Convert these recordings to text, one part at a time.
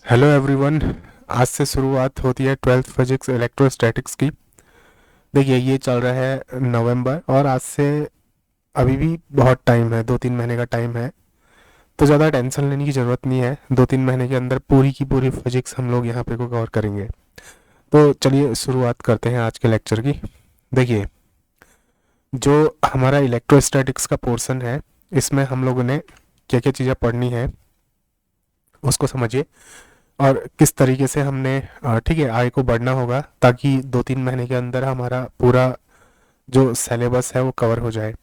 Hello everyone. आज से शुरुआत होती है ट्वेल्थ फिजिक्स इलेक्ट्रोस्टैटिक्स की। देखिए ये चल रहा है नवंबर और आज से अभी भी बहुत टाइम है, 2-3 महीने का टाइम है। तो ज़्यादा टेंशन लेने की ज़रूरत नहीं है। 2-3 महीने के अंदर पूरी की पूरी फिजिक्स हम लोग यहाँ पे को कवर करेंगे। तो चलिए शुरुआत करते हैं आज के लेक्चर की। देखिए जो हमारा इलेक्ट्रोस्टैटिक्स का पोर्शन है, इसमें हम लोगों ने क्या क्या चीज़ें पढ़नी है उसको समझिए और किस तरीके से हमने ठीक है आगे को बढ़ना होगा ताकि 2-3 महीने के अंदर हमारा पूरा जो सिलेबस है वो कवर हो जाए।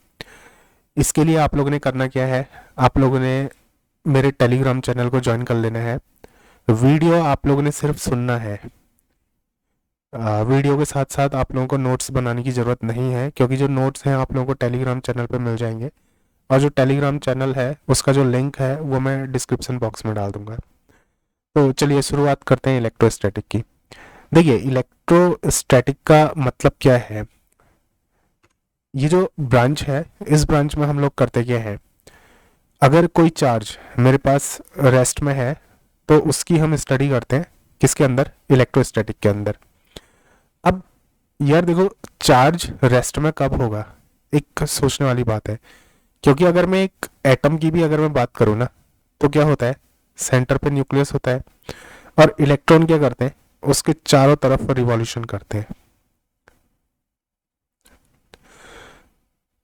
इसके लिए आप लोगों ने करना क्या है, आप लोगों ने मेरे टेलीग्राम चैनल को ज्वाइन कर लेना है। वीडियो आप लोगों ने सिर्फ सुनना है। वीडियो के साथ साथ आप लोगों को नोट्स बनाने की ज़रूरत नहीं है, क्योंकि जो नोट्स हैं आप लोगों को टेलीग्राम चैनल पर मिल जाएंगे। और जो टेलीग्राम चैनल है उसका जो लिंक है वो मैं डिस्क्रिप्शन बॉक्स में डाल दूंगा। तो चलिए शुरुआत करते हैं इलेक्ट्रोस्टैटिक की। देखिए इलेक्ट्रोस्टैटिक का मतलब क्या है। ये जो ब्रांच है, इस ब्रांच में हम लोग करते क्या है, अगर कोई चार्ज मेरे पास रेस्ट में है तो उसकी हम स्टडी करते हैं किसके अंदर, इलेक्ट्रोस्टैटिक के अंदर। अब यार देखो, चार्ज रेस्ट में कब होगा, एक सोचने वाली बात है। क्योंकि अगर मैं एक एटम की भी अगर मैं बात करूँ ना, तो क्या होता है, सेंटर पे न्यूक्लियस होता है और इलेक्ट्रॉन क्या करते हैं, उसके चारों तरफ रिवॉल्यूशन करते हैं।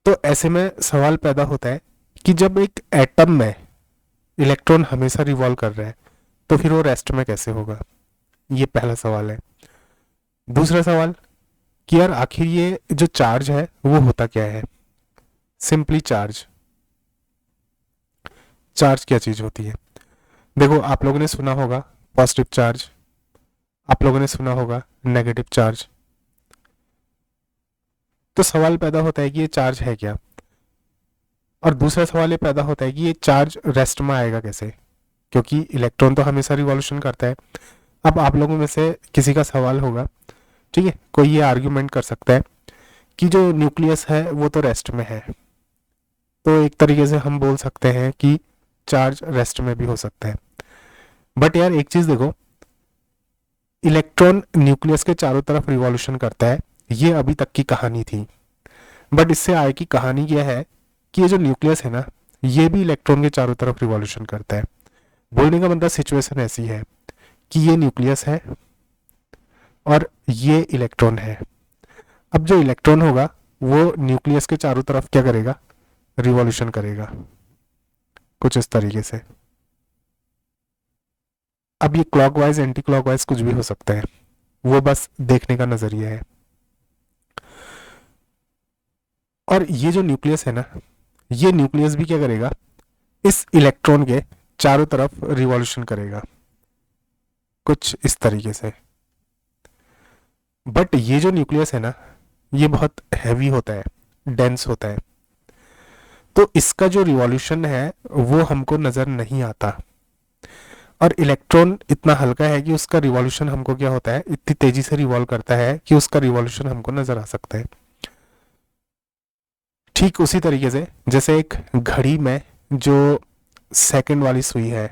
तो ऐसे में सवाल पैदा होता है कि जब एक एटम में इलेक्ट्रॉन हमेशा रिवॉल्व कर रहा है तो फिर वो रेस्ट में कैसे होगा। ये पहला सवाल है। दूसरा सवाल कि यार आखिर ये जो चार्ज है वो होता क्या है। सिंपली चार्ज, चार्ज क्या चीज होती है। देखो आप लोगों ने सुना होगा पॉजिटिव चार्ज, आप लोगों ने सुना होगा नेगेटिव चार्ज। तो सवाल पैदा होता है कि ये चार्ज है क्या। और दूसरा सवाल ये पैदा होता है कि ये चार्ज रेस्ट में आएगा कैसे, क्योंकि इलेक्ट्रॉन तो हमेशा रिवॉल्यूशन करता है। अब आप लोगों में से किसी का सवाल होगा, ठीक है, कोई ये आर्ग्यूमेंट कर सकता है कि जो न्यूक्लियस है वो तो रेस्ट में है, तो एक तरीके से हम बोल सकते हैं कि चार्ज रेस्ट में भी हो सकता है। बट यार एक चीज देखो, इलेक्ट्रॉन न्यूक्लियस के चारों तरफ रिवॉल्यूशन करता है, ये अभी तक की कहानी थी। बट इससे आगे की कहानी यह है कि ये जो न्यूक्लियस है ना, ये भी इलेक्ट्रॉन के चारों तरफ रिवॉल्यूशन करता है। बोलने का मतलब सिचुएशन ऐसी है कि ये न्यूक्लियस है और ये इलेक्ट्रॉन है। अब जो इलेक्ट्रॉन होगा वो न्यूक्लियस के चारों तरफ क्या करेगा, रिवॉल्यूशन करेगा, कुछ इस तरीके से। अब ये क्लॉकवाइज एंटी क्लॉकवाइज कुछ भी हो सकता है, वो बस देखने का नजरिया है। और ये जो न्यूक्लियस है ना, ये न्यूक्लियस भी क्या करेगा, इस इलेक्ट्रॉन के चारों तरफ रिवॉल्यूशन करेगा, कुछ इस तरीके से। बट ये जो न्यूक्लियस है ना, ये बहुत हैवी होता है, डेंस होता है। तो इसका जो रिवॉल्यूशन है वो हमको नजर नहीं आता। और इलेक्ट्रॉन इतना हल्का है कि उसका रिवॉल्यूशन हमको क्या होता है, इतनी तेजी से रिवॉल्व करता है कि उसका रिवॉल्यूशन हमको नजर आ सकता है। ठीक उसी तरीके से जैसे एक घड़ी में जो सेकंड वाली सुई है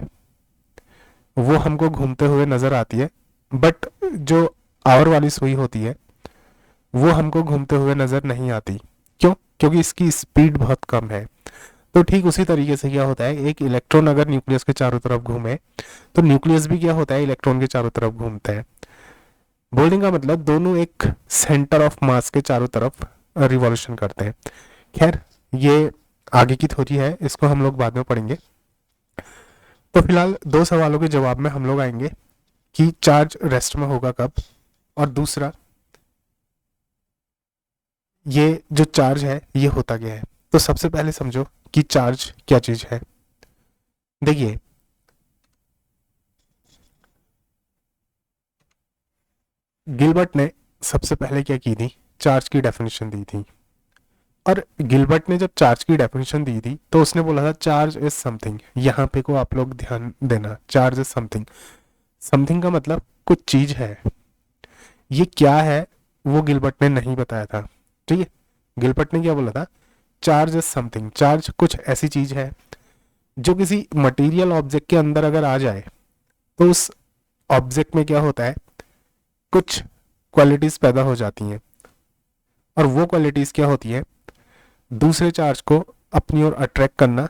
वो हमको घूमते हुए नजर आती है, बट जो आवर वाली सुई होती है वो हमको घूमते हुए नजर नहीं आती। क्यों, क्योंकि इसकी स्पीड बहुत कम है। तो ठीक उसी तरीके से क्या होता है, एक इलेक्ट्रॉन अगर न्यूक्लियस के चारों तरफ घूमे तो न्यूक्लियस भी क्या होता है, इलेक्ट्रॉन के चारों तरफ घूमता है। बोलने का मतलब दोनों एक सेंटर ऑफ मास के चारों तरफ रिवॉल्यूशन करते हैं। खैर ये आगे की थ्योरी है, इसको हम लोग बाद में पढ़ेंगे। तो फिलहाल दो सवालों के जवाब में हम लोग आएंगे कि चार्ज रेस्ट में होगा कब, और दूसरा ये जो चार्ज है ये होता क्या है। तो सबसे पहले समझो कि चार्ज क्या चीज है। देखिए गिलबर्ट ने सबसे पहले क्या की थी, चार्ज की डेफिनेशन दी थी। और गिलबर्ट ने जब चार्ज की डेफिनेशन दी थी तो उसने बोला था चार्ज इज समथिंग। यहाँ पे को आप लोग ध्यान देना, चार्ज इज समथिंग। समथिंग का मतलब कुछ चीज है। ये क्या है वो गिलबर्ट ने नहीं बताया था, ठीक है। गिलबर्ट ने क्या बोला था, चार्ज इज समथिंग। चार्ज कुछ ऐसी चीज है जो किसी मटेरियल ऑब्जेक्ट के अंदर अगर आ जाए तो उस ऑब्जेक्ट में क्या होता है, कुछ क्वालिटीज पैदा हो जाती हैं, और वो क्वालिटीज क्या होती हैं, दूसरे चार्ज को अपनी ओर अट्रैक्ट करना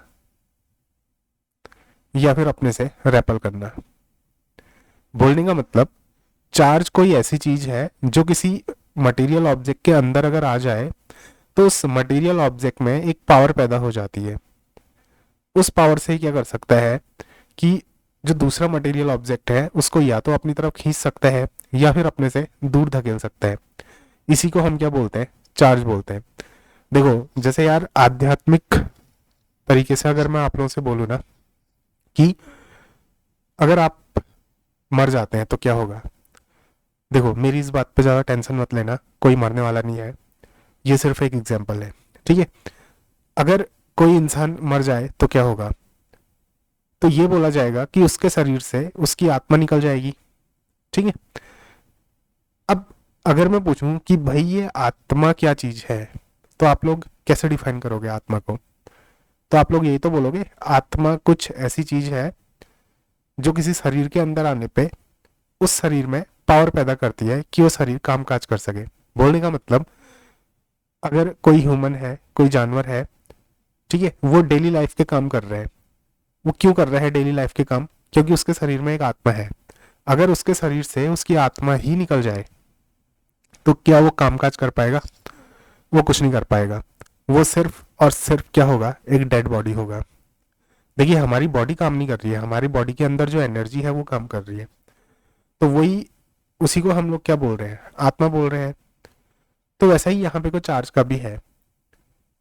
या फिर अपने से रेपल करना। बोलने का मतलब, चार्ज कोई ऐसी चीज है जो किसी मटेरियल ऑब्जेक्ट के अंदर अगर आ जाए तो उस मटेरियल ऑब्जेक्ट में एक पावर पैदा हो जाती है। उस पावर से ही क्या कर सकता है कि जो दूसरा मटेरियल ऑब्जेक्ट है उसको या तो अपनी तरफ खींच सकता है या फिर अपने से दूर धकेल सकता है। इसी को हम क्या बोलते हैं, चार्ज बोलते हैं। देखो जैसे यार आध्यात्मिक तरीके से अगर मैं आप लोगों से बोलूँ ना कि अगर आप मर जाते हैं तो क्या होगा, देखो मेरी इस बात पे ज़्यादा टेंशन मत लेना, कोई मरने वाला नहीं है, ये सिर्फ एक एग्जाम्पल है, ठीक है। अगर कोई इंसान मर जाए तो क्या होगा, तो ये बोला जाएगा कि उसके शरीर से उसकी आत्मा निकल जाएगी, ठीक है। अब अगर मैं पूछूं कि भाई ये आत्मा क्या चीज है, तो आप लोग कैसे डिफाइन करोगे आत्मा को, तो आप लोग यही तो बोलोगे आत्मा कुछ ऐसी चीज है जो किसी शरीर के अंदर आने पे उस शरीर में पावर पैदा करती है कि वो शरीर काम काज कर सके। बोलने का मतलब, अगर कोई ह्यूमन है, कोई जानवर है, ठीक है, वो डेली लाइफ के काम कर रहे हैं। वो क्यों कर रहा है डेली लाइफ के काम, क्योंकि उसके शरीर में एक आत्मा है। अगर उसके शरीर से उसकी आत्मा ही निकल जाए तो क्या वो कामकाज कर पाएगा, वो कुछ नहीं कर पाएगा। वो सिर्फ और सिर्फ क्या होगा, एक डेड बॉडी होगा। देखिए हमारी बॉडी काम नहीं कर रही है, हमारी बॉडी के अंदर जो एनर्जी है वो काम कर रही है, तो वही उसी को हम लोग क्या बोल रहे हैं, आत्मा बोल रहे हैं। तो वैसा ही यहाँ पे कोई चार्ज का भी है।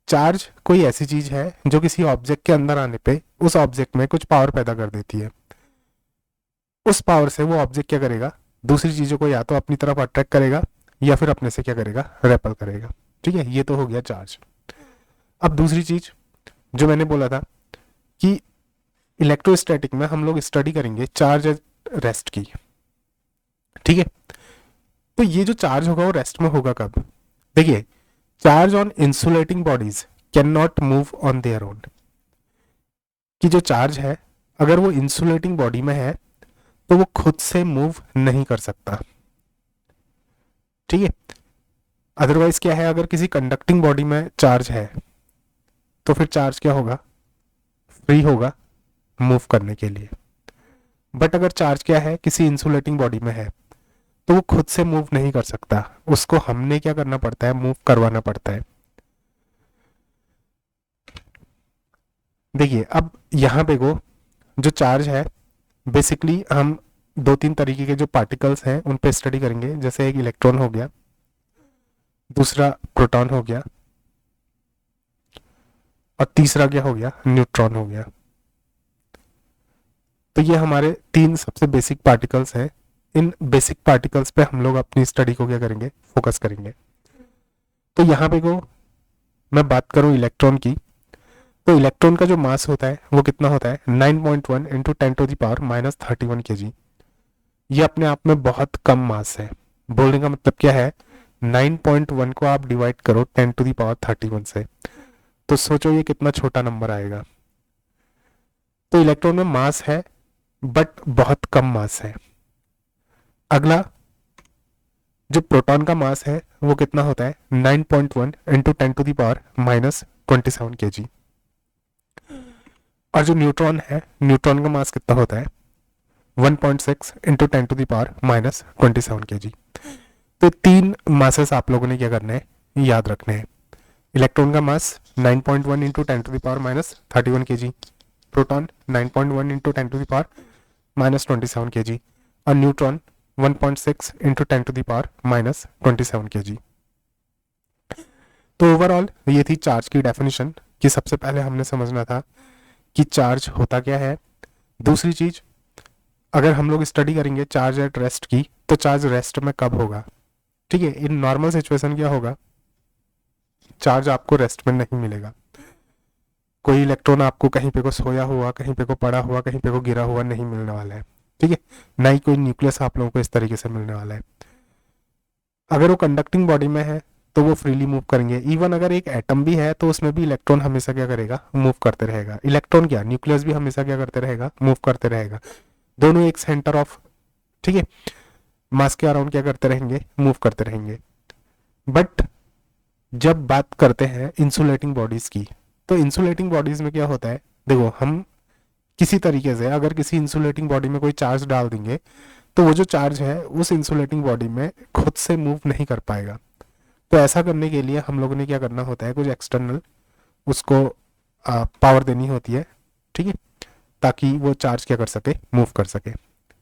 चार्ज कोई ऐसी चीज है जो किसी ऑब्जेक्ट के अंदर आने पे उस ऑब्जेक्ट में कुछ पावर पैदा कर देती है। उस पावर से वो ऑब्जेक्ट क्या करेगा, दूसरी चीजों को या तो अपनी तरफ अट्रैक्ट करेगा या फिर अपने से क्या करेगा, रेपल करेगा, ठीक है। ये तो हो गया चार्ज। अब दूसरी चीज जो मैंने बोला था कि इलेक्ट्रोस्टैटिक में हम लोग स्टडी करेंगे चार्ज एट रेस्ट की, ठीक है। तो ये जो चार्ज होगा वो रेस्ट में होगा कब, देखिए charge on insulating bodies can not move on their own, कि जो चार्ज है अगर वो इंसुलेटिंग बॉडी में है तो वो खुद से मूव नहीं कर सकता, ठीक है। अदरवाइज क्या है, अगर किसी कंडक्टिंग बॉडी में चार्ज है तो फिर चार्ज क्या होगा, फ्री होगा मूव करने के लिए। बट अगर चार्ज क्या है, किसी इंसुलेटिंग बॉडी में है तो वो खुद से मूव नहीं कर सकता, उसको हमने क्या करना पड़ता है, मूव करवाना पड़ता है। देखिए अब यहाँ पे को जो चार्ज है, बेसिकली हम दो तीन तरीके के जो पार्टिकल्स हैं उन पे स्टडी करेंगे। जैसे एक इलेक्ट्रॉन हो गया, दूसरा प्रोटॉन हो गया, और तीसरा क्या हो गया, न्यूट्रॉन हो गया। तो ये हमारे तीन सबसे बेसिक पार्टिकल्स हैं। इन बेसिक पार्टिकल्स पे हम लोग अपनी स्टडी को क्या करेंगे, फोकस करेंगे। तो यहाँ पे को मैं बात करूँ इलेक्ट्रॉन की, तो इलेक्ट्रॉन का जो मास होता है वो कितना होता है, 9.1 इंटू 10⁻³ kg। ये अपने आप में बहुत कम मास है। बोलने का मतलब क्या है, 9.1 को आप डिवाइड करो 10⁻³ से, तो सोचो ये कितना छोटा नंबर आएगा। तो इलेक्ट्रॉन में मास है बट बहुत कम मास है। अगला जो प्रोटॉन का मास है वो कितना होता है, 9.1 इंटू 10⁻27 kg। और जो न्यूट्रॉन है, न्यूट्रॉन का मास कितना होता है, 1.6 इंटू 10⁻27 kg। तो तीन मासेस आप लोगों ने क्या करना है, याद रखने हैं। इलेक्ट्रॉन का मास 9.1 into 10⁻31 kg, proton 9.1 into 10⁻27 kg, और न्यूट्रॉन 1.6 इंटू 10⁻27 kg। तो ओवरऑल ये थी चार्ज की डेफिनेशन, कि सबसे पहले हमने समझना था कि चार्ज होता क्या है। दूसरी चीज, अगर हम लोग स्टडी करेंगे चार्ज एट रेस्ट की, तो चार्ज रेस्ट में कब होगा, ठीक है। इन नॉर्मल सिचुएशन क्या होगा, चार्ज आपको रेस्ट में नहीं मिलेगा। कोई इलेक्ट्रॉन आपको कहीं पे को सोया हुआ, कहीं पे को पड़ा हुआ, कहीं पे को गिरा हुआ नहीं मिलने वाला है, ठीक है। ना ही कोई न्यूक्लियस आप लोगों को इस तरीके से मिलने वाला है। अगर वो कंडक्टिंग बॉडी में है तो वो फ्रीली मूव करेंगे। इवन अगर एक एटम भी है तो उसमें भी इलेक्ट्रॉन हमेशा क्या करेगा, मूव करते रहेगा। इलेक्ट्रॉन क्या, न्यूक्लियस भी हमेशा क्या करते रहेगा, मूव करते रहेगा। दोनों एक सेंटर ऑफ ठीक है, मास के अराउंड क्या करते रहेंगे, मूव करते रहेंगे। बट जब बात करते हैं इंसुलेटिंग बॉडीज की, तो इंसुलेटिंग बॉडीज में क्या होता है, देखो हम किसी तरीके से अगर किसी इंसुलेटिंग बॉडी में कोई चार्ज डाल देंगे तो वो जो चार्ज है उस इंसुलेटिंग बॉडी में खुद से मूव नहीं कर पाएगा। तो ऐसा करने के लिए हम लोगों ने क्या करना होता है, कुछ एक्सटर्नल उसको पावर देनी होती है, ठीक है, ताकि वो चार्ज क्या कर सके, मूव कर सके।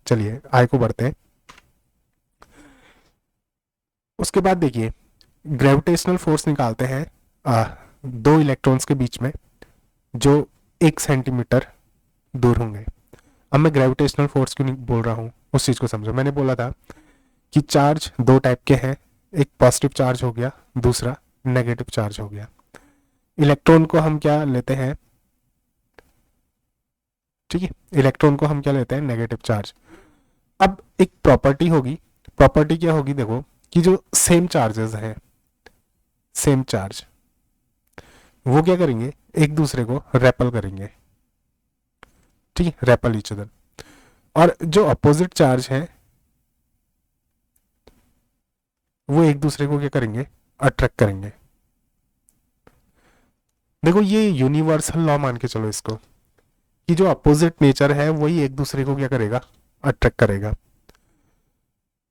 चलिए आगे को बढ़ते हैं। उसके बाद देखिए ग्रेविटेशनल फोर्स निकालते हैं दो इलेक्ट्रॉन्स के बीच में जो 1 सेंटीमीटर दूर होंगे। अब मैं ग्रेविटेशनल फोर्स क्यों नहीं बोल रहा हूँ, उस चीज़ को समझो। मैंने बोला था कि चार्ज दो टाइप के हैं, एक पॉजिटिव चार्ज हो गया, दूसरा नेगेटिव चार्ज हो गया। इलेक्ट्रॉन को हम क्या लेते हैं, ठीक है, इलेक्ट्रॉन को हम क्या लेते हैं, नेगेटिव चार्ज। अब एक प्रॉपर्टी होगी, प्रॉपर्टी क्या होगी, देखो कि जो सेम चार्जेस हैं, सेम चार्ज, वो क्या करेंगे, एक दूसरे को रेपल करेंगे, ठीक है, रेपल ईच अदर। और जो अपोजिट चार्ज है वो एक दूसरे को क्या करेंगे, अट्रैक्ट करेंगे। देखो ये यूनिवर्सल लॉ मान के चलो इसको, कि जो अपोजिट नेचर है वही एक दूसरे को क्या करेगा, अट्रैक्ट करेगा।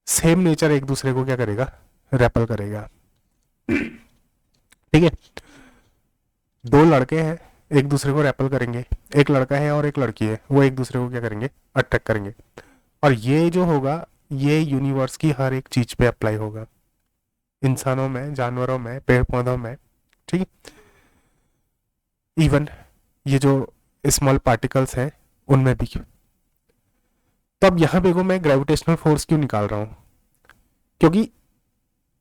सेम नेचर एक दूसरे को क्या करेगा, रेपल करेगा। ठीक है, दो लड़के हैं एक दूसरे को रेपल करेंगे, एक लड़का है और एक लड़की है, वो एक दूसरे को क्या करेंगे, अट्रैक्ट करेंगे। और ये जो होगा ये यूनिवर्स की हर एक चीज पे अप्लाई होगा, इंसानों में, जानवरों में, पेड़ पौधों में, ठीक है, इवन ये जो स्मॉल पार्टिकल्स हैं उनमें भी। तो अब यहाँ पे को मैं ग्रेविटेशनल फोर्स क्यों निकाल रहा हूँ, क्योंकि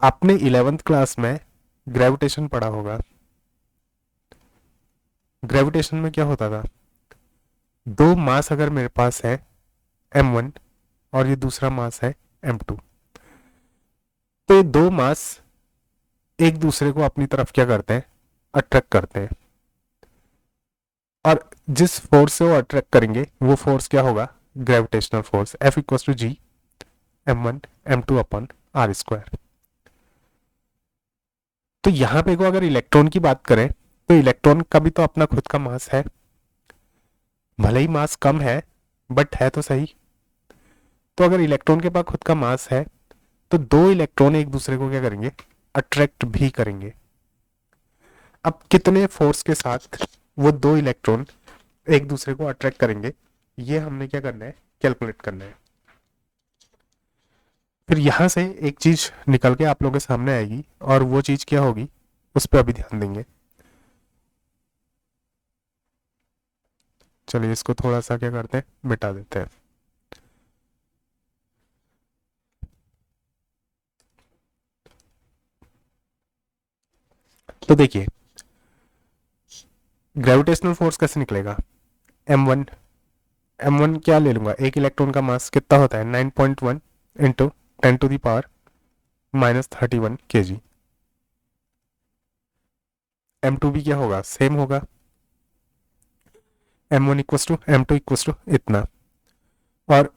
आपने 11th क्लास में ग्रेविटेशन पढ़ा होगा। ग्रेविटेशन में क्या होता था, दो मास अगर मेरे पास है m1 और ये दूसरा मास है m2, तो ये दो मास एक दूसरे को अपनी तरफ क्या करते हैं, अट्रैक्ट करते हैं। और जिस फोर्स से वो अट्रैक्ट करेंगे वो फोर्स क्या होगा, gravitational force, F equal to G m1 m2 upon R square. तो यहां पे को अगर इलेक्ट्रॉन की बात करें तो इलेक्ट्रॉन का भी तो अपना खुद का मास है, भले ही मास कम है बट है तो सही। तो अगर इलेक्ट्रॉन के पास खुद का मास है तो दो इलेक्ट्रॉन एक दूसरे को क्या करेंगे, अट्रैक्ट भी करेंगे। अब कितने फोर्स के साथ वो दो इलेक्ट्रॉन एक दूसरे को अट्रैक्ट करेंगे, ये हमने क्या करना है, कैलकुलेट करना है। फिर यहां से एक चीज निकल के आप लोगों के सामने आएगी और वो चीज क्या होगी उस पर अभी ध्यान देंगे। चलिए इसको थोड़ा सा क्या करते हैं, मिटा देते हैं। तो देखिए ग्रेविटेशनल फोर्स कैसे निकलेगा, m1, m1 क्या ले लूंगा, एक इलेक्ट्रॉन का मास कितना होता है 9.1 इंटू 10⁻³ -31 kg। m2 भी क्या होगा, सेम होगा, m1 equal to m2 equal to इतना। और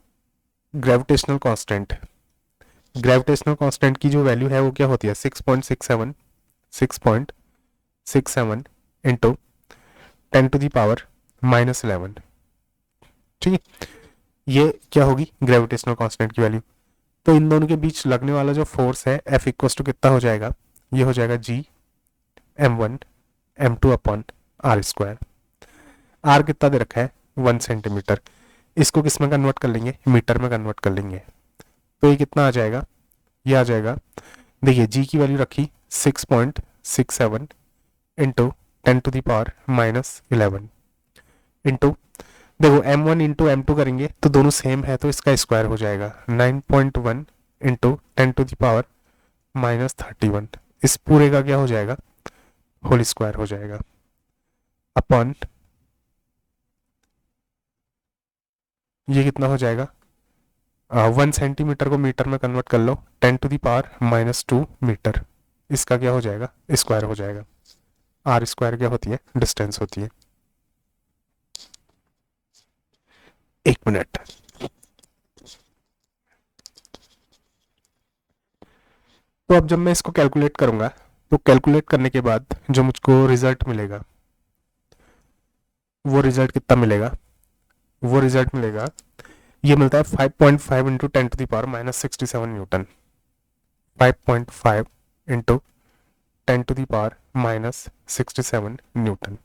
ग्रेविटेशनल कांस्टेंट, ग्रेविटेशनल कांस्टेंट की जो वैल्यू है वो क्या होती है 6.67 इंटू 10⁻11। ठीक है, ये क्या होगी ग्रेविटेशनल कांस्टेंट की वैल्यू। तो इन दोनों के बीच लगने वाला जो फोर्स है F इक्वल टू कितना हो जाएगा, ये हो जाएगा G m1 m2 upon R square. R कितना दे रखा है 1 सेंटीमीटर, इसको किस में कन्वर्ट कर लेंगे, मीटर में कन्वर्ट कर लेंगे। तो ये कितना आ जाएगा, ये आ जाएगा, देखिए जी की वैल्यू रखी 6.67 इंटू 10⁻11 इंटू, देखो m1 इंटू m2 करेंगे तो दोनों सेम है तो इसका स्क्वायर हो जाएगा 9.1 इंटू 10⁻31। इस पूरे का क्या हो जाएगा, होल स्क्वायर हो जाएगा, अपॉन ये कितना हो जाएगा, 1 सेंटीमीटर को मीटर में कन्वर्ट कर लो 10⁻² मीटर, इसका क्या हो जाएगा, स्क्वायर हो जाएगा। आर स्क्वायर क्या होती है, डिस्टेंस होती है। एक मिनट, तो अब जब मैं इसको कैलकुलेट करूंगा तो कैलकुलेट करने के बाद जो मुझको रिजल्ट मिलेगा वो रिजल्ट कितना मिलेगा, वो रिजल्ट मिलेगा, ये मिलता है 5.5 इंटू 10⁻⁻67 न्यूटन। 5.5 into 10⁻⁻67 Newton.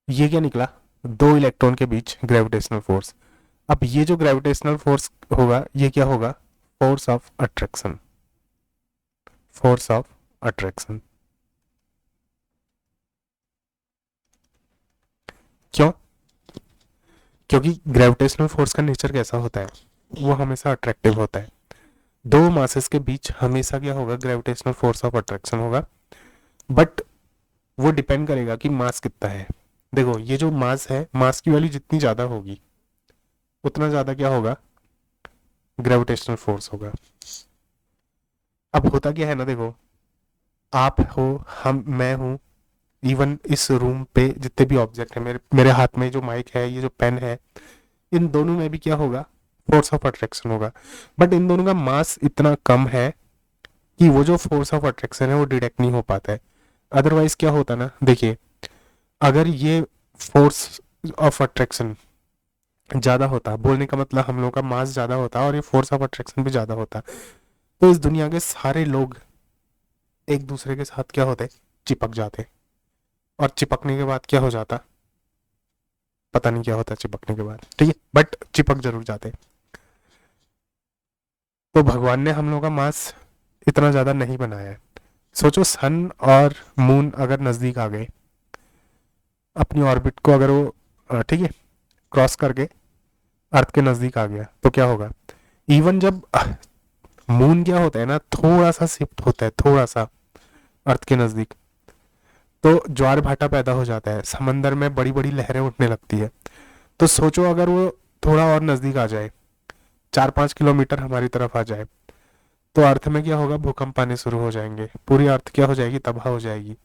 ये क्या निकला, दो इलेक्ट्रॉन के बीच ग्रेविटेशनल फोर्स। अब ये जो ग्रेविटेशनल फोर्स होगा ये क्या होगा, force of attraction, force of attraction. क्यों, क्योंकि ग्रेविटेशनल फोर्स का नेचर कैसा होता है, वो हमेशा अट्रैक्टिव होता है। दो मासेस के बीच हमेशा क्या होगा, ग्रेविटेशनल फोर्स ऑफ अट्रैक्शन होगा, बट वो डिपेंड करेगा कि मास कितना है। देखो ये जो मास है, मास की वैल्यू जितनी ज़्यादा होगी उतना ज़्यादा क्या होगा, ग्रेविटेशनल फोर्स होगा। अब होता क्या है ना, देखो आप हो, हम, मैं हूँ, इवन इस रूम पे जितने भी ऑब्जेक्ट हैं, मेरे हाथ में जो माइक है, ये जो पेन है, इन दोनों में भी क्या होगा, फोर्स ऑफ अट्रैक्शन होगा। बट इन दोनों का मास इतना कम है कि वो जो फोर्स ऑफ अट्रैक्शन है वो डिटेक्ट नहीं हो पाता है। अदरवाइज क्या होता ना, देखिए अगर ये फोर्स ऑफ अट्रैक्शन ज़्यादा होता, बोलने का मतलब हम लोगों का मास ज़्यादा होता और ये फोर्स ऑफ अट्रैक्शन भी ज़्यादा होता, तो इस दुनिया के सारे लोग एक दूसरे के साथ क्या होते, चिपक जाते। और चिपकने के बाद क्या हो जाता, पता नहीं क्या होता चिपकने के बाद, ठीक है, बट चिपक जरूर जाते। तो भगवान ने हम लोगों का मास इतना ज़्यादा नहीं बनाया है। सोचो सन और मून अगर नज़दीक आ गए, अपनी ऑर्बिट को अगर वो ठीक है क्रॉस करके अर्थ के नज़दीक आ गया तो क्या होगा, इवन जब मून क्या होता है ना, थोड़ा सा शिफ्ट होता है, थोड़ा सा अर्थ के नज़दीक, तो ज्वार भाटा पैदा हो जाता है, समंदर में बड़ी बड़ी लहरें उठने लगती है। तो सोचो अगर वो थोड़ा और नज़दीक आ जाए, 4-5 किलोमीटर हमारी तरफ आ जाए, तो अर्थ में क्या होगा, भूकंप आने शुरू हो जाएंगे, पूरी अर्थ क्या हो जाएगी, तबाह हो जाएगी।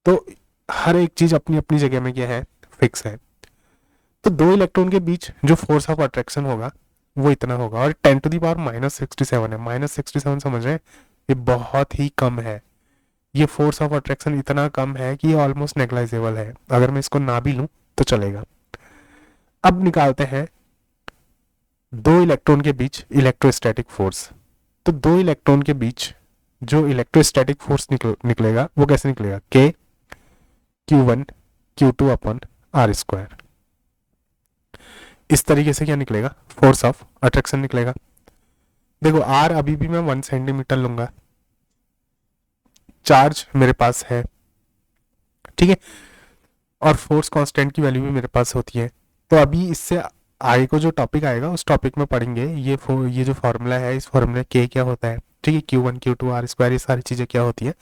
तो हर एक चीज़ अपनी अपनी जगह में क्या है, फिक्स है। तो दो इलेक्ट्रॉन के बीच जो फोर्स ऑफ अट्रैक्शन होगा वो इतना होगा, और 10⁻⁻67 है, -67 समझ रहे हैं, ये बहुत ही कम है। ये फोर्स ऑफ अट्रैक्शन इतना कम है कि ये ऑलमोस्ट नेग्लाइजेबल है, अगर मैं इसको ना भी लूँ तो चलेगा। अब निकालते हैं दो इलेक्ट्रॉन के बीच इलेक्ट्रोस्टैटिक फोर्स। तो दो इलेक्ट्रॉन के बीच जो इलेक्ट्रोस्टैटिक फोर्स निकलेगा वो कैसे निकलेगा, K Q1 Q2 upon R²। इस तरीके से क्या निकलेगा, फोर्स ऑफ अट्रैक्शन निकलेगा। देखो R अभी भी मैं 1 सेंटीमीटर लूंगा, चार्ज मेरे पास है, ठीक है, और फोर्स कांस्टेंट की वैल्यू भी मेरे पास होती है। तो अभी इससे आगे को जो टॉपिक आएगा उस टॉपिक में पढ़ेंगे ये जो फॉर्मूला है, इस फॉर्मूला K क्या होता है, ठीक है, Q1 Q2 R², ये सारी चीज़ें क्या होती है।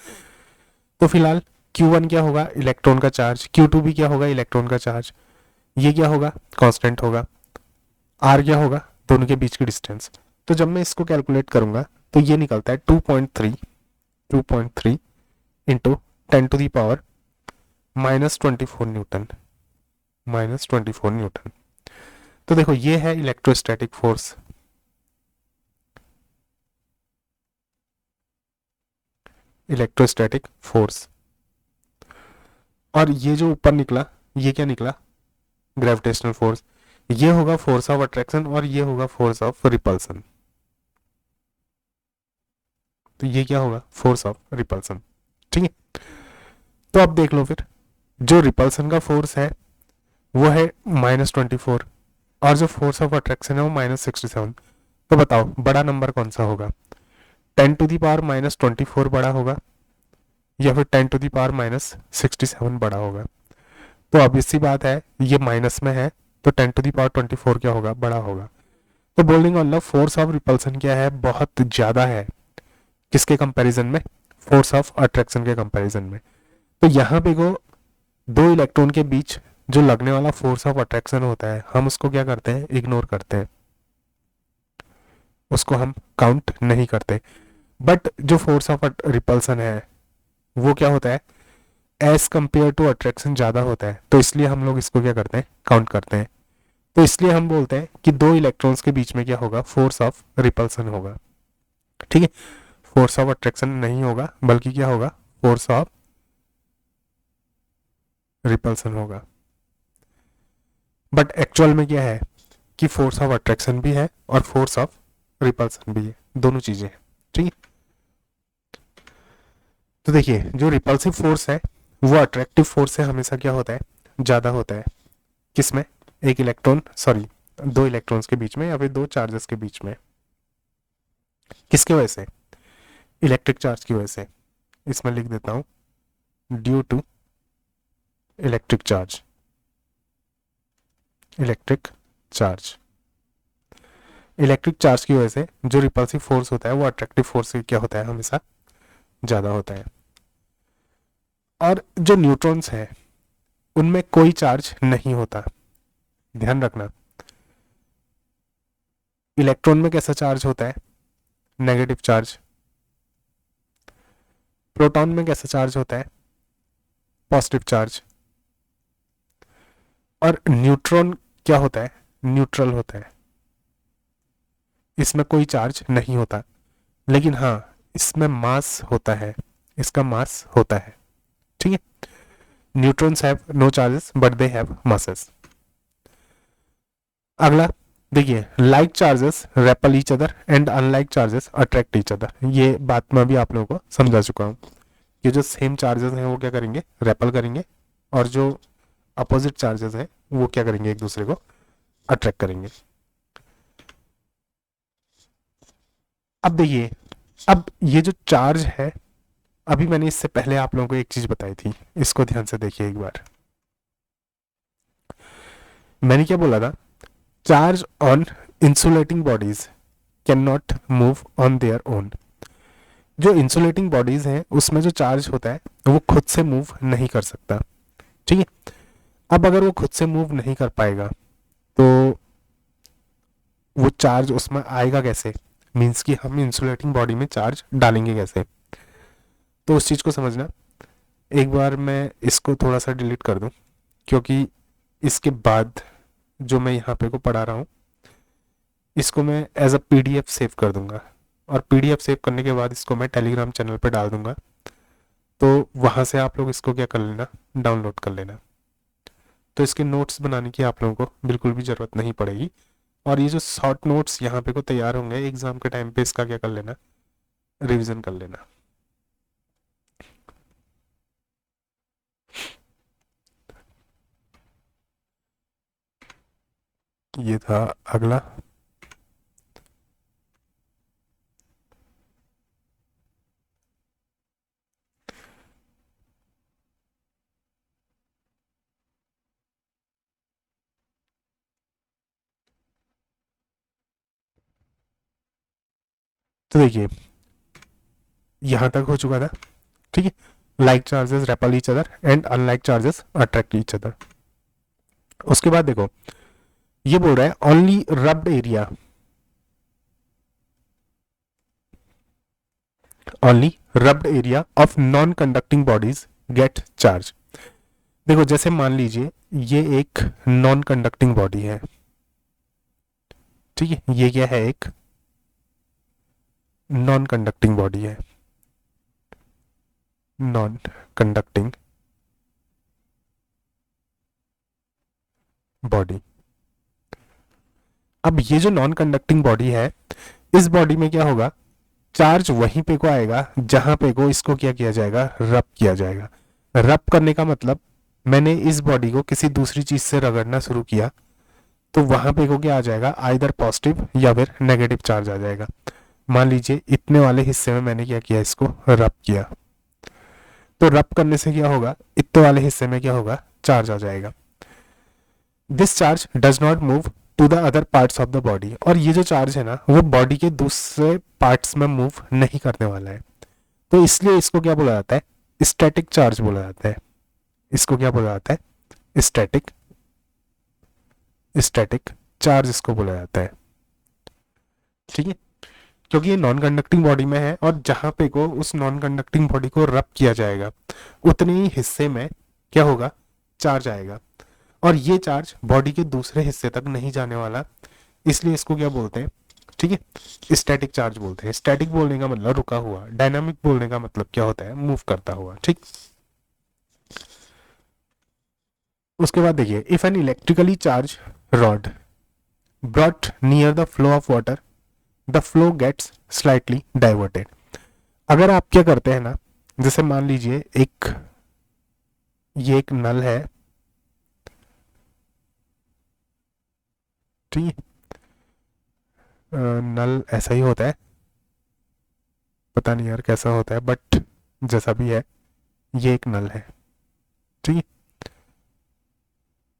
तो फिलहाल Q1 क्या होगा, इलेक्ट्रॉन का चार्ज, Q2 भी क्या होगा, इलेक्ट्रॉन का चार्ज, ये क्या होगा, कांस्टेंट होगा, R क्या होगा, दोनों के बीच की डिस्टेंस। तो जब मैं इसको कैलकुलेट करूंगा तो ये निकलता है 2.3 इंटू 10⁻⁻24 न्यूटन, -24 न्यूटन। तो देखो ये है इलेक्ट्रोस्टैटिक फोर्स, इलेक्ट्रोस्टैटिक फोर्स। और ये जो ऊपर निकला ये क्या निकला, ग्रेविटेशनल फोर्स। ये होगा फोर्स ऑफ अट्रैक्शन और ये होगा फोर्स ऑफ रिपल्सन। तो ये क्या होगा, फोर्स ऑफ रिपल्सन, ठीक है। तो अब देख लो फिर, जो रिपल्सन का फोर्स है वो है -24 और जो फोर्स ऑफ अट्रैक्शन है वो -67। तो बताओ बड़ा नंबर कौन सा होगा, 10⁻⁻24 बड़ा होगा या फिर 10⁻⁻67 बड़ा होगा। तो अब इसी बात है, ये माइनस में है तो 10⁻24 क्या होगा, बड़ा होगा। तो बोलने का मतलब फोर्स ऑफ रिपल्सन क्या है, बहुत ज़्यादा है, किसके कंपैरिजन में, फोर्स ऑफ अट्रैक्शन के कंपैरिजन में। तो यहाँ पे को दो इलेक्ट्रॉन के बीच जो लगने वाला फोर्स ऑफ अट्रैक्शन होता है हम उसको क्या करते हैं, इग्नोर करते हैं, उसको हम काउंट नहीं करते। बट जो फोर्स ऑफ रिपल्सन है वो क्या होता है, एज कंपेयर टू अट्रैक्शन ज़्यादा होता है, तो इसलिए हम लोग इसको क्या करते हैं, काउंट करते हैं। तो इसलिए हम बोलते हैं कि दो इलेक्ट्रॉन्स के बीच में क्या होगा, फोर्स ऑफ रिपल्सन होगा। ठीक है, फोर्स ऑफ अट्रैक्शन नहीं होगा, बल्कि क्या होगा, फोर्स ऑफ रिपल्सन होगा। बट एक्चुअल में क्या है कि फोर्स ऑफ अट्रैक्शन भी है और फोर्स ऑफ रिपल्सन भी है, दोनों चीजें हैं। ठीक है, तो देखिए जो रिपल्सिव फोर्स है वो अट्रैक्टिव फोर्स से हमेशा क्या होता है, ज्यादा होता है। किसमें, एक इलेक्ट्रॉन, सॉरी दो इलेक्ट्रॉन्स के बीच में या फिर दो चार्जेस के बीच में। किसकी वजह से, इलेक्ट्रिक चार्ज की वजह से। इसमें लिख देता हूं, due to electric charge, electric charge. Electric charge की वजह से जो रिपल्सिव फोर्स होता है वो अट्रैक्टिव फोर्स से क्या होता है, हमेशा ज्यादा होता है। और जो न्यूट्रॉन्स हैं उनमें कोई चार्ज नहीं होता, ध्यान रखना। इलेक्ट्रॉन में कैसा चार्ज होता है, नेगेटिव चार्ज। प्रोटॉन में कैसा चार्ज होता है, पॉजिटिव चार्ज। और न्यूट्रॉन क्या होता है, न्यूट्रल होता है, इसमें कोई चार्ज नहीं होता। लेकिन हाँ, इसमें मास होता है, इसका मास होता है। ठीक है, neutrons have no charges but they have masses. अगला देखिए, like charges repel each other and unlike charges attract each other. ये बात मैं भी आप लोगों को समझा चुका हूँ कि जो सेम चार्जेस हैं वो क्या करेंगे, रेपल करेंगे, और जो अपोजिट चार्जेस हैं वो क्या करेंगे, एक दूसरे को अट्रैक्ट करेंगे। अब देखिए, अब ये जो चार्ज है, अभी मैंने इससे पहले आप लोगों को एक चीज बताई थी, इसको ध्यान से देखिए एक बार। मैंने क्या बोला था, charge on insulating bodies can not move on their own. जो इंसुलेटिंग बॉडीज हैं उसमें जो चार्ज होता है वो खुद से मूव नहीं कर सकता। ठीक है, अब अगर वो खुद से मूव नहीं कर पाएगा तो वो चार्ज उसमें आएगा कैसे, मीन्स कि हम इंसुलेटिंग बॉडी में चार्ज डालेंगे कैसे। तो उस चीज़ को समझना। एक बार मैं इसको थोड़ा सा डिलीट कर दूं, क्योंकि इसके बाद जो मैं यहाँ पे को पढ़ा रहा हूँ इसको मैं एज अ पीडीएफ सेव कर दूंगा, और पीडीएफ सेव करने के बाद इसको मैं टेलीग्राम चैनल पे डाल दूंगा। तो वहाँ से आप लोग इसको क्या कर लेना, डाउनलोड कर लेना। तो इसके नोट्स बनाने की आप लोगों को बिल्कुल भी ज़रूरत नहीं पड़ेगी। और ये जो शॉर्ट नोट्स यहाँ पे को तैयार होंगे एग्जाम के टाइम पे, इसका क्या कर लेना, रिवीजन कर लेना। ये था अगला। तो देखिए यहाँ तक हो चुका था। ठीक है, like charges repel each other and unlike charges attract each other. उसके बाद देखो ये बोल रहा है only rubbed area, only rubbed area of non conducting bodies gate charge. देखो जैसे मान लीजिए ये एक नॉन कंडक्टिंग बॉडी है। ठीक है, ये क्या है, एक नॉन कंडक्टिंग बॉडी है, नॉन कंडक्टिंग बॉडी। अब ये जो नॉन कंडक्टिंग बॉडी है, इस बॉडी में क्या होगा, चार्ज वहीं पे को आएगा जहां पे को इसको क्या किया जाएगा, रब किया जाएगा। रब करने का मतलब, मैंने इस बॉडी को किसी दूसरी चीज से रगड़ना शुरू किया तो वहां पे को क्या आ जाएगा, आइदर पॉजिटिव या फिर नेगेटिव चार्ज आ जाएगा। मान लीजिए इतने वाले हिस्से में मैंने क्या किया, इसको रब किया, तो रब करने से क्या होगा, इतने वाले हिस्से में क्या होगा, चार्ज आ जाएगा। This charge does not move to the other parts of the body. और ये जो चार्ज है ना वो बॉडी के दूसरे पार्ट्स में मूव नहीं करने वाला है, तो इसलिए इसको क्या बोला जाता है, स्टैटिक चार्ज बोला जाता है। इसको क्या बोला जाता है, स्टैटिक, स्टैटिक चार्ज इसको बोला जाता है। ठीक है, क्योंकि ये नॉन कंडक्टिंग बॉडी में है और जहां पे को उस नॉन कंडक्टिंग बॉडी को रब किया जाएगा उतने ही हिस्से में क्या होगा, चार्ज आएगा। और ये चार्ज बॉडी के दूसरे हिस्से तक नहीं जाने वाला, इसलिए इसको क्या बोलते हैं, ठीक है, स्टैटिक चार्ज बोलते हैं। स्टैटिक बोलने का मतलब रुका हुआ, डायनामिक बोलने का मतलब क्या होता है, मूव करता हुआ। ठीक, उसके बाद देखिए, if an electrically charge rod brought near the flow of water the flow gets slightly diverted. अगर आप क्या करते हैं ना, जैसे मान लीजिए ये एक नल है, ठीक है, नल ऐसा ही होता है, पता नहीं यार कैसा होता है, बट जैसा भी है ये एक नल है। ठीक है,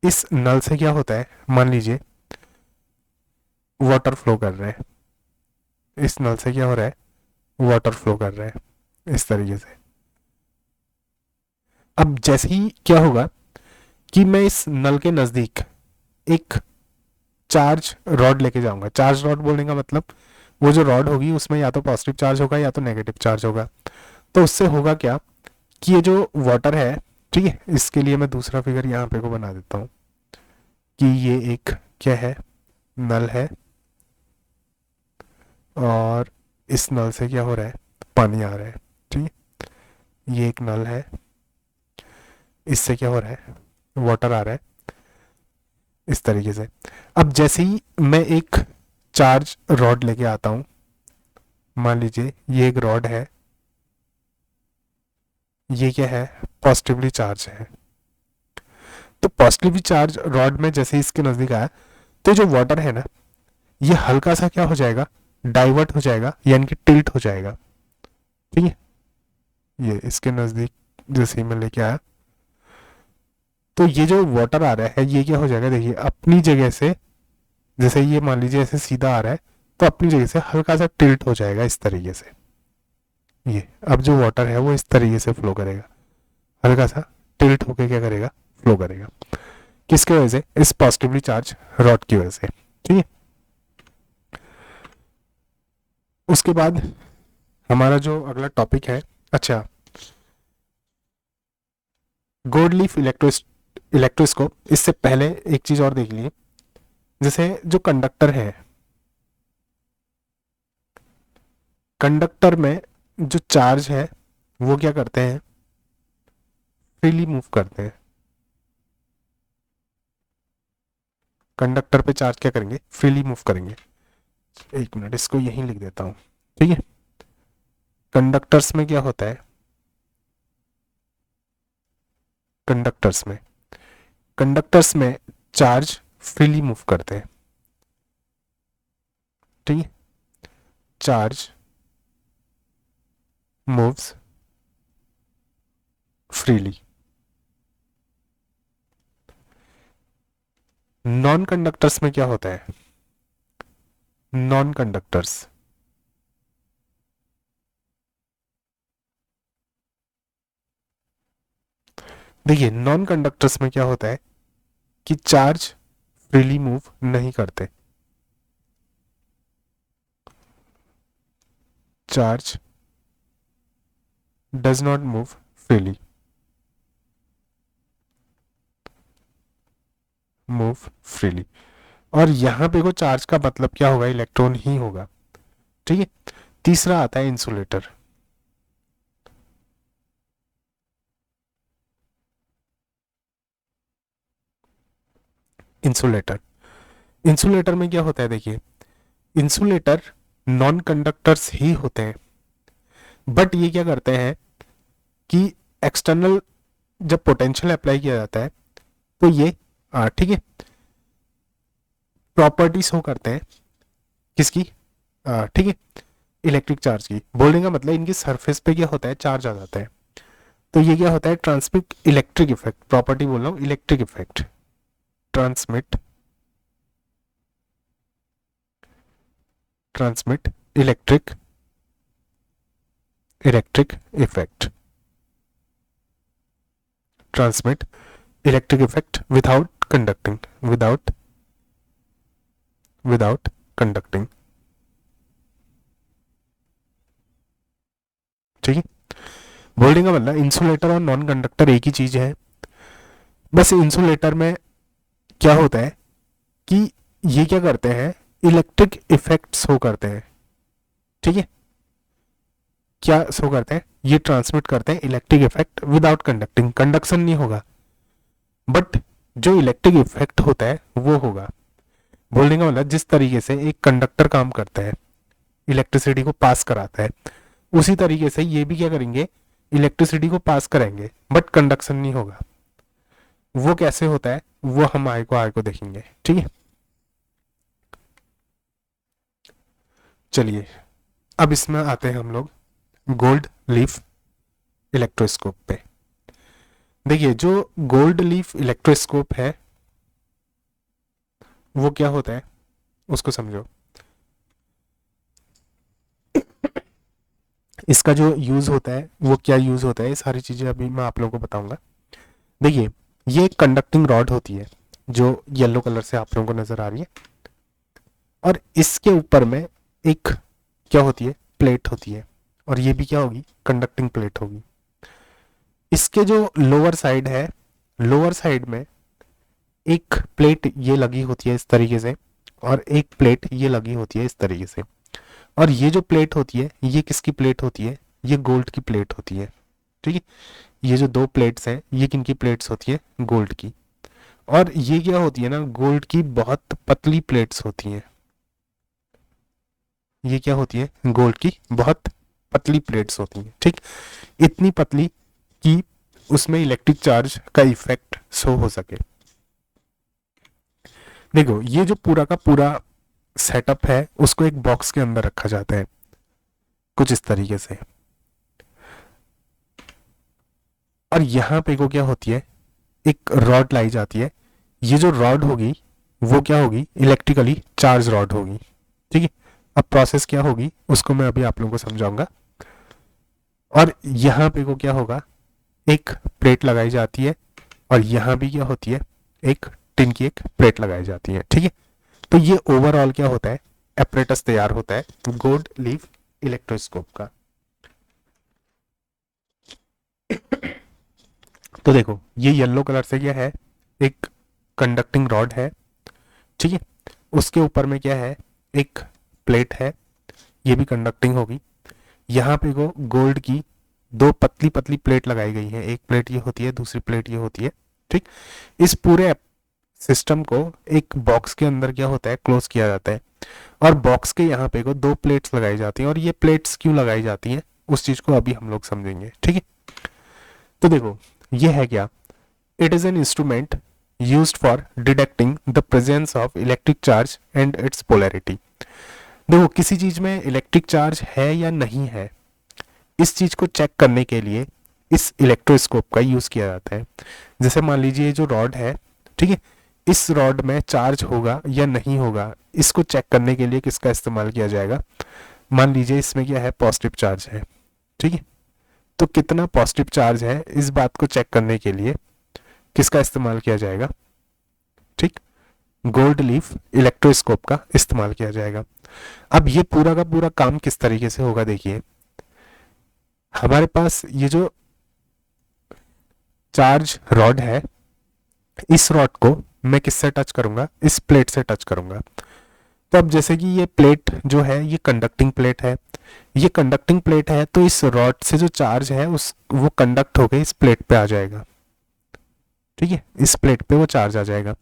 इस नल से क्या होता है, मान लीजिए वाटर फ्लो कर रहे हैं, इस नल से क्या हो रहा है, वाटर फ्लो कर रहा है इस तरीके से। अब जैसे ही क्या होगा कि मैं इस नल के नज़दीक एक चार्ज रॉड लेके जाऊंगा। चार्ज रॉड बोलने का मतलब वो जो रॉड होगी उसमें या तो पॉजिटिव चार्ज होगा या तो नेगेटिव चार्ज होगा। तो उससे होगा क्या कि ये जो वाटर है, ठीक है, इसके लिए मैं दूसरा फिगर यहाँ पे को बना देता हूँ कि ये एक क्या है, नल है, और इस नल से क्या हो रहा है, पानी आ रहा है। ठीक है, ये एक नल है, इससे क्या हो रहा है, वाटर आ रहा है इस तरीके से। अब जैसे ही मैं एक चार्ज रॉड लेके आता हूँ, मान लीजिए ये एक रॉड है, ये क्या है, पॉजिटिवली चार्ज है। तो पॉजिटिवली चार्ज रॉड में जैसे ही इसके नज़दीक आया तो जो वाटर है ना, ये हल्का सा क्या हो जाएगा, डाइवर्ट हो जाएगा, यानी कि टिल्ट हो जाएगा। ठीक है, ये इसके नज़दीक जैसे ही मैं लेके आया तो ये जो वाटर आ रहा है ये क्या हो जाएगा, देखिए अपनी जगह से, जैसे ये मान लीजिए ऐसे सीधा आ रहा है तो अपनी जगह से हल्का सा टिल्ट हो जाएगा इस तरीके से। ये अब जो वाटर है वो इस तरीके से फ्लो करेगा, हल्का सा टिल्ट होके क्या करेगा, फ्लो करेगा। किसकी वजह से, इस पॉजिटिवली चार्ज रॉड की वजह से। ठीक है, उसके बाद हमारा जो अगला टॉपिक है, अच्छा, गोल्ड लीफ इलेक्ट्रोस्कोप। इससे पहले एक चीज और देख लिए, जैसे जो कंडक्टर है, कंडक्टर में जो चार्ज है वो क्या करते हैं, फ्रीली मूव करते हैं। कंडक्टर पे चार्ज क्या करेंगे, फ्रीली मूव करेंगे। एक मिनट, इसको यहीं लिख देता हूँ। ठीक है, कंडक्टर्स में क्या होता है, कंडक्टर्स में चार्ज फ्रीली मूव करते हैं। ठीक है, charge moves freely. Non conductors में क्या होता है, नॉन कंडक्टर्स, देखिए नॉन कंडक्टर्स में क्या होता है कि चार्ज फ्रीली मूव नहीं करते। Charge does not move freely, move freely. और यहां पे को चार्ज का मतलब क्या होगा, इलेक्ट्रॉन ही होगा। ठीक है, तीसरा आता है इंसुलेटर। इंसुलेटर, इंसुलेटर में क्या होता है, देखिए इंसुलेटर नॉन कंडक्टर्स ही होते हैं, बट ये क्या करते हैं कि एक्सटर्नल जब पोटेंशियल अप्लाई किया जाता है तो ये ठीक है, प्रॉपर्टी शो करते हैं किसकी, ठीक है, इलेक्ट्रिक चार्ज की। बोलने का मतलब इनकी सरफेस पे क्या होता है, चार्ज आ जाता है। तो ये क्या होता है, ट्रांसमिट इलेक्ट्रिक इफेक्ट, प्रॉपर्टी बोल रहा हूँ, electric effect, transmit electric effect, transmit electric effect without conducting. ठीक है, बोलने का मतलब इंसुलेटर और नॉन कंडक्टर एक ही चीज है, बस इंसुलेटर में क्या होता है कि ये क्या करते हैं इलेक्ट्रिक इफेक्ट शो करते हैं, ठीक है। क्या शो करते हैं? ये ट्रांसमिट करते हैं electric effect without conducting, conduction नहीं होगा, बट जो इलेक्ट्रिक इफेक्ट होता है वो होगा। बोलने का मतलब जिस तरीके से एक कंडक्टर काम करता है, इलेक्ट्रिसिटी को पास कराता है, उसी तरीके से ये भी क्या करेंगे, इलेक्ट्रिसिटी को पास कराएंगे, बट कंडक्शन नहीं होगा। वो कैसे होता है वो हम आगे को देखेंगे, ठीक है। चलिए अब इसमें आते हैं हम लोग गोल्ड लीफ इलेक्ट्रोस्कोप पे। देखिए जो गोल्ड लीफ इलेक्ट्रोस्कोप है वो क्या होता है उसको समझो। इसका जो यूज होता है वो क्या यूज होता है, ये सारी चीजें अभी मैं आप लोगों को बताऊंगा। देखिए ये एक कंडक्टिंग रॉड होती है जो येलो कलर से आप लोगों को नजर आ रही है, और इसके ऊपर में एक क्या होती है, प्लेट होती है, और ये भी क्या होगी, कंडक्टिंग प्लेट होगी। इसके जो लोअर साइड है, लोअर साइड में एक प्लेट ये लगी होती है इस तरीके से, और एक प्लेट ये लगी होती है इस तरीके से। और ये जो प्लेट होती है ये किसकी प्लेट होती है, ये गोल्ड की प्लेट होती है, ठीक है। ये जो दो प्लेट्स हैं ये किनकी प्लेट्स होती है, गोल्ड की। और ये क्या होती है ना, गोल्ड की बहुत पतली प्लेट्स होती हैं। ये क्या होती है, गोल्ड की बहुत पतली प्लेट्स होती हैं, ठीक। इतनी पतली कि उसमें इलेक्ट्रिक चार्ज का इफेक्ट शो हो सके। देखो ये जो पूरा का पूरा सेटअप है उसको एक बॉक्स के अंदर रखा जाता है कुछ इस तरीके से, और यहां पे को क्या होती है, एक रॉड लाई जाती है। ये जो रॉड होगी वो क्या होगी, इलेक्ट्रिकली चार्ज रॉड होगी, ठीक है। अब प्रोसेस क्या होगी उसको मैं अभी आप लोगों को समझाऊंगा। और यहां पे को क्या होगा, एक प्लेट लगाई जाती है, और यहां भी क्या होती है, एक टिन की एक प्लेट लगाई जाती है, ठीक है। तो ये ओवरऑल क्या होता है, एपरेटस तैयार होता है गोल्ड लीफ इलेक्ट्रोस्कोप का। तो देखो ये येलो कलर से क्या है, एक कंडक्टिंग रॉड है, ठीक है। उसके ऊपर में क्या है, एक प्लेट है, ये भी कंडक्टिंग होगी। यहाँ पे को गोल्ड की दो पतली पतली प्लेट लगाई गई है, एक प्लेट ये होती है, दूसरी प्लेट ये होती है, ठीक। इस पूरे सिस्टम को एक बॉक्स के अंदर क्या होता है, क्लोज किया जाता है, और बॉक्स के यहाँ पे को दो प्लेट्स लगाई जाती हैं। और ये प्लेट्स क्यों लगाई जाती हैं उस चीज को अभी हम लोग समझेंगे, ठीक है। तो देखो ये है क्या, it is an instrument used for detecting the presence of electric charge and it's polarity. देखो किसी चीज में इलेक्ट्रिक चार्ज है या नहीं है, इस चीज को चेक करने के लिए इस इलेक्ट्रोस्कोप का यूज किया जाता है। जैसे मान लीजिए ये जो रॉड है, ठीक है, इस रॉड में चार्ज होगा या नहीं होगा, इसको चेक करने के लिए किसका इस्तेमाल किया जाएगा। मान लीजिए इसमें क्या है, पॉजिटिव चार्ज है, ठीक है। तो कितना पॉजिटिव चार्ज है इस बात को चेक करने के लिए किसका इस्तेमाल किया जाएगा, ठीक, गोल्ड लीफ इलेक्ट्रोस्कोप का इस्तेमाल किया जाएगा। अब ये पूरा का पूरा काम किस तरीके से होगा, देखिए हमारे पास ये जो चार्ज रॉड है, इस रॉड को मैं किससे टच करूंगा, इस प्लेट से टच करूंगा। तो अब जैसे कि ये प्लेट जो है ये कंडक्टिंग प्लेट है, ये कंडक्टिंग प्लेट है, तो इस रॉड से जो चार्ज है उस वो कंडक्ट होकर इस प्लेट पे आ जाएगा, ठीक है। इस प्लेट पे वो चार्ज आ जाएगा।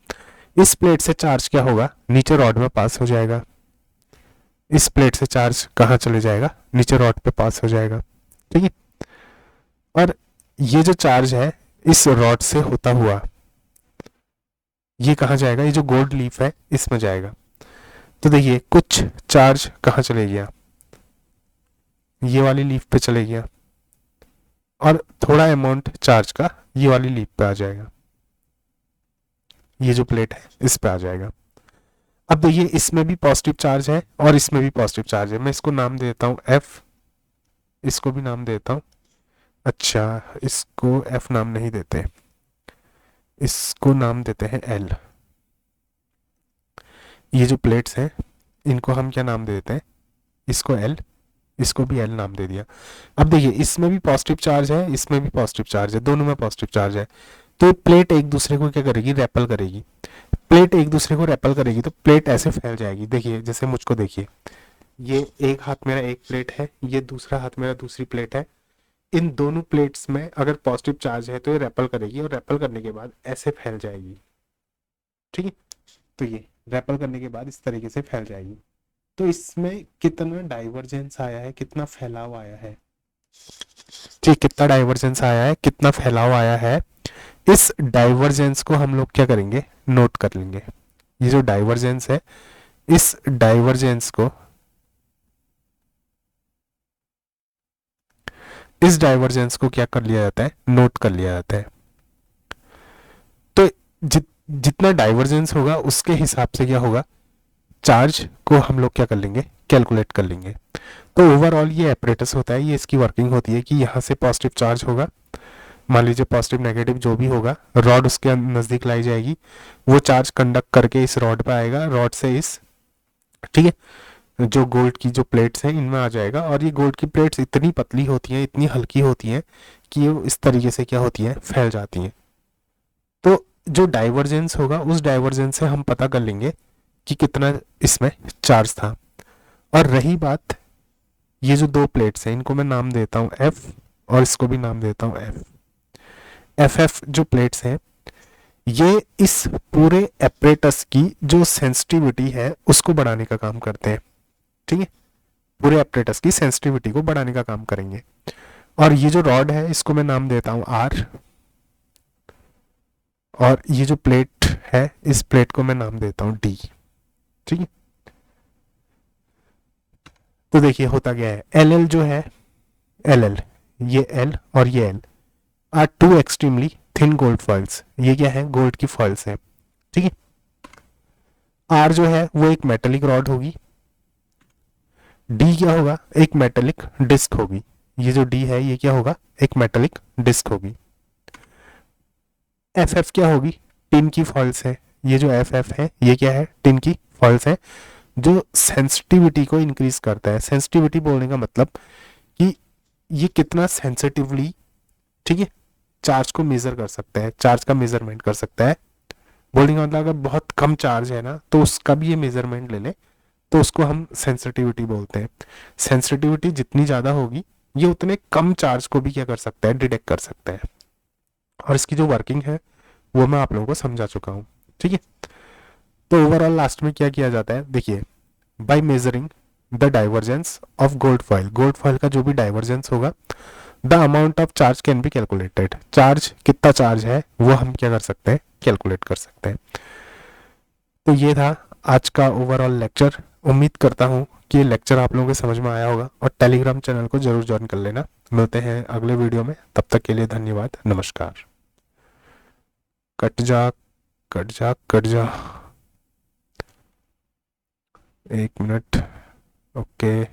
इस प्लेट से चार्ज क्या होगा, नीचे रॉड में पास हो जाएगा। इस प्लेट से चार्ज कहाँ चले जाएगा, नीचे रॉड पे पास हो जाएगा, ठीक है। और ये जो चार्ज है इस रॉड से होता हुआ ये कहाँ जाएगा, ये जो गोल्ड लीफ है इसमें जाएगा। तो देखिए कुछ चार्ज कहाँ चले गया, ये वाली लीफ पे चले गया, और थोड़ा अमाउंट चार्ज का ये वाली लीफ पे आ जाएगा, ये जो प्लेट है इस पे आ जाएगा। अब देखिए इसमें भी पॉजिटिव चार्ज है और इसमें भी पॉजिटिव चार्ज है। मैं इसको नाम दे देता हूँ एफ, इसको भी नाम देता हूँ, अच्छा इसको एफ नाम नहीं देते, इसको नाम देते हैं एल। ये जो प्लेट्स हैं इनको हम क्या नाम दे देते हैं, इसको एल, इसको भी एल नाम दे दिया। अब देखिए इसमें भी पॉजिटिव चार्ज है, इसमें भी पॉजिटिव चार्ज है, दोनों में पॉजिटिव चार्ज है। तो प्लेट एक दूसरे को क्या करेगी, रेपल करेगी। प्लेट एक दूसरे को रेपल करेगी तो प्लेट ऐसे फैल जाएगी। देखिए जैसे मुझको देखिए, ये एक हाथ मेरा एक प्लेट है, ये दूसरा हाथ मेरा दूसरी प्लेट है। इन दोनों प्लेट्स में अगर पॉजिटिव चार्ज है तो ये रेपल करेगी और रेपल करने के बाद ऐसे फैल जाएगी। ठीक है, तो ये रेपल करने के बाद इस तरीके से फैल जाएगी। तो इसमें कितना डाइवर्जेंस आया है, कितना फैलाव आया है, ठीक, कितना डाइवर्जेंस आया है, कितना फैलाव आया है, इस डाइवर्जेंस को हम लोग क्या करेंगे, नोट कर लेंगे। ये जो डाइवर्जेंस है, इस डाइवर्जेंस को, इस डाइवर्जेंस को क्या कर लिया जाता है, नोट कर लिया जाता है। तो जितना डाइवर्जेंस होगा उसके हिसाब से क्या होगा, चार्ज को हम लोग क्या कर लेंगे, कैलकुलेट कर लेंगे। तो ओवरऑल ये एपरेटस होता है, ये इसकी वर्किंग होती है कि यहाँ से पॉजिटिव चार्ज होगा, मान लीजिए पॉजिटिव नेगेटिव जो भी होगा, रॉड उसके नज़दीक लाई जाएगी, वो चार्ज कंडक्ट करके इस रॉड पे आएगा, रॉड से इस, ठीक है, जो गोल्ड की जो प्लेट्स हैं इनमें आ जाएगा। और ये गोल्ड की प्लेट्स इतनी पतली होती हैं, इतनी हल्की होती हैं कि ये इस तरीके से क्या होती हैं, फैल जाती हैं। तो जो डाइवर्जेंस होगा उस डाइवर्जेंस से हम पता कर लेंगे कि कितना इसमें चार्ज था। और रही बात, ये जो दो प्लेट्स हैं इनको मैं नाम देता हूँ एफ, और इसको भी नाम देता हूँ एफ। एफ एफ जो प्लेट्स हैं ये इस पूरे एपरेटस की जो सेंसिटिविटी है उसको बढ़ाने का काम करते हैं। ठीक है, पूरे एपरेटस की सेंसिटिविटी को बढ़ाने का काम करेंगे। और ये जो रॉड है इसको मैं नाम देता हूँ आर, और ये जो प्लेट है इस प्लेट को मैं नाम देता हूँ डी। ठीक है, तो देखिए होता क्या है, एल एल जो है, एल एल, ये एल और ये L are two extremely thin gold foils. ये क्या है, गोल्ड की फॉइल्स हैं। ठीक है, आर जो है वो एक मेटेलिक रॉड होगी, डी क्या होगा, एक मेटेलिक डिस्क होगी। ये जो डी है ये क्या होगा, एक मेटेलिक डिस्क होगी। एफ एफ क्या होगी, टिन की फॉइल्स है। ये जो एफ एफ है ये क्या है, टिन की फॉइल्स है, जो सेंसिटिविटी को इंक्रीज करता है। सेंसिटिविटी बोलने का मतलब कि ये कितना सेंसिटिवली, ठीक है, चार्ज को मेजर कर सकता है, चार्ज का मेजरमेंट कर सकता है। बोलने का मतलब अगर बहुत कम चार्ज है ना तो उसका भी ये मेजरमेंट ले ले तो उसको हम सेंसिटिविटी बोलते हैं। सेंसिटिविटी जितनी ज़्यादा होगी ये उतने कम चार्ज को भी क्या कर सकता है, डिटेक्ट कर सकता है। और इसकी जो वर्किंग है वो मैं आप लोगों को समझा चुका हूँ। ठीक है, तो ओवरऑल लास्ट में क्या किया जाता है, देखिए, by measuring the divergence of gold foil, gold foil का जो भी डाइवर्जेंस होगा, the amount of charge can be calculated, charge कितना चार्ज है वो हम क्या कर सकते हैं, कैलकुलेट कर सकते हैं। तो ये था आज का ओवरऑल लेक्चर। उम्मीद करता हूँ कि ये लेक्चर आप लोगों को समझ में आया होगा, और टेलीग्राम चैनल को जरूर ज्वाइन कर लेना। मिलते हैं अगले वीडियो में, तब तक के लिए धन्यवाद, नमस्कार। कट जा, कट जा, कट जा, 1 मिनट, ओके।